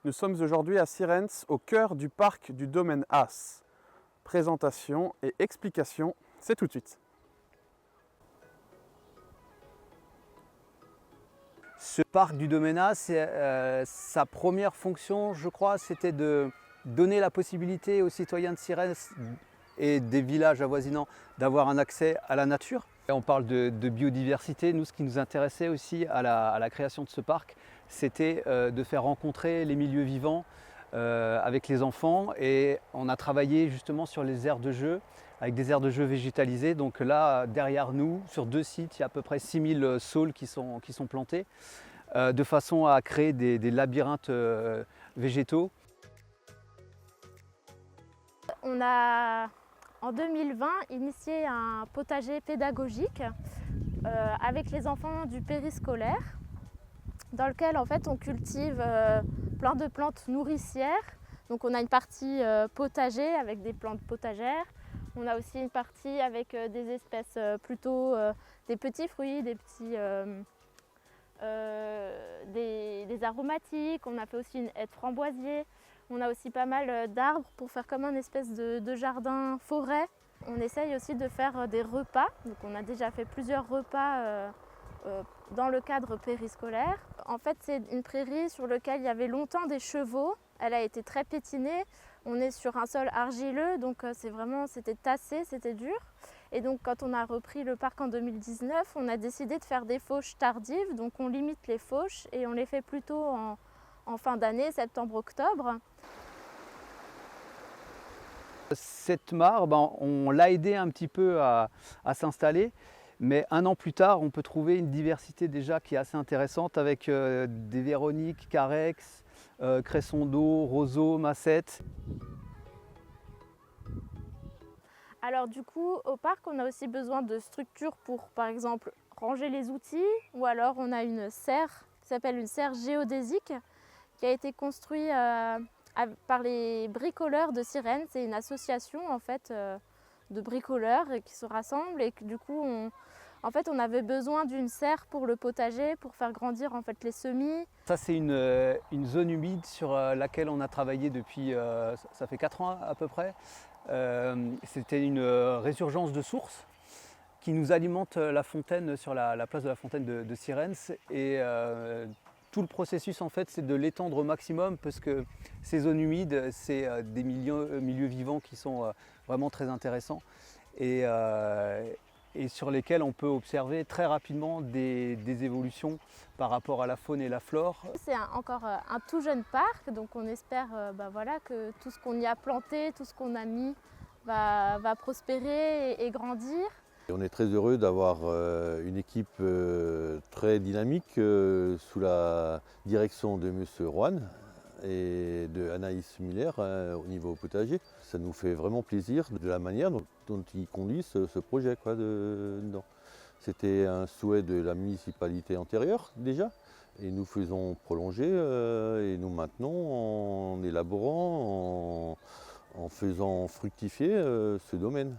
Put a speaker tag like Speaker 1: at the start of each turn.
Speaker 1: Nous sommes aujourd'hui à Sierentz, au cœur du parc du domaine Haas. Présentation et explication, c'est tout de suite.
Speaker 2: Ce parc du domaine Haas, sa première fonction, je crois, c'était de donner la possibilité aux citoyens de Sierentz et des villages avoisinants d'avoir un accès à la nature. Et on parle de biodiversité. Nous, ce qui nous intéressait aussi à la création de ce parc, c'était de faire rencontrer les milieux vivants avec les enfants. Et on a travaillé justement sur les aires de jeu, avec des aires de jeu végétalisées. Donc là, derrière nous, sur 2 sites, il y a à peu près 6000 saules qui sont plantés, de façon à créer des labyrinthes végétaux.
Speaker 3: On a en 2020 initié un potager pédagogique avec les enfants du périscolaire, dans lequel en fait on cultive plein de plantes nourricières. Donc on a une partie potager avec des plantes potagères. On a aussi une partie avec des espèces plutôt des petits fruits, des aromatiques. On a fait aussi une haie de framboisier. On a aussi pas mal d'arbres pour faire comme un espèce de jardin forêt. On essaye aussi de faire des repas. Donc on a déjà fait plusieurs repas dans le cadre périscolaire. En fait, c'est une prairie sur laquelle il y avait longtemps des chevaux. Elle a été très piétinée. On est sur un sol argileux, donc c'était tassé, c'était dur. Et donc quand on a repris le parc en 2019, on a décidé de faire des fauches tardives. Donc on limite les fauches et on les fait plutôt en fin d'année, septembre-octobre.
Speaker 2: Cette mare, on l'a aidé un petit peu à s'installer, mais 1 an plus tard, on peut trouver une diversité déjà qui est assez intéressante avec des véroniques, carex, cresson d'eau, roseaux, massettes.
Speaker 3: Alors du coup, au parc, on a aussi besoin de structures pour, par exemple, ranger les outils, ou alors on a une serre qui s'appelle une serre géodésique qui a été construite par les bricoleurs de Sierentz. C'est une association en fait de bricoleurs qui se rassemblent et que, du coup on avait besoin d'une serre pour le potager, pour faire grandir en fait les semis.
Speaker 2: Ça c'est une zone humide sur laquelle on a travaillé depuis, ça fait 4 ans à peu près. C'était une résurgence de sources qui nous alimente la fontaine sur la place de la fontaine de Sierentz. Et tout le processus en fait c'est de l'étendre au maximum parce que ces zones humides c'est des milieux vivants qui sont vraiment très intéressants et sur lesquels on peut observer très rapidement des évolutions par rapport à la faune et la flore.
Speaker 3: C'est encore un tout jeune parc, donc on espère que tout ce qu'on y a planté, tout ce qu'on a mis va prospérer et grandir.
Speaker 4: On est très heureux d'avoir une équipe très dynamique sous la direction de M. Rohan et de Anaïs Muller au niveau potager. Ça nous fait vraiment plaisir de la manière dont ils conduisent ce projet dedans. C'était un souhait de la municipalité antérieure déjà et nous faisons prolonger et nous maintenons en élaborant, en faisant fructifier ce domaine.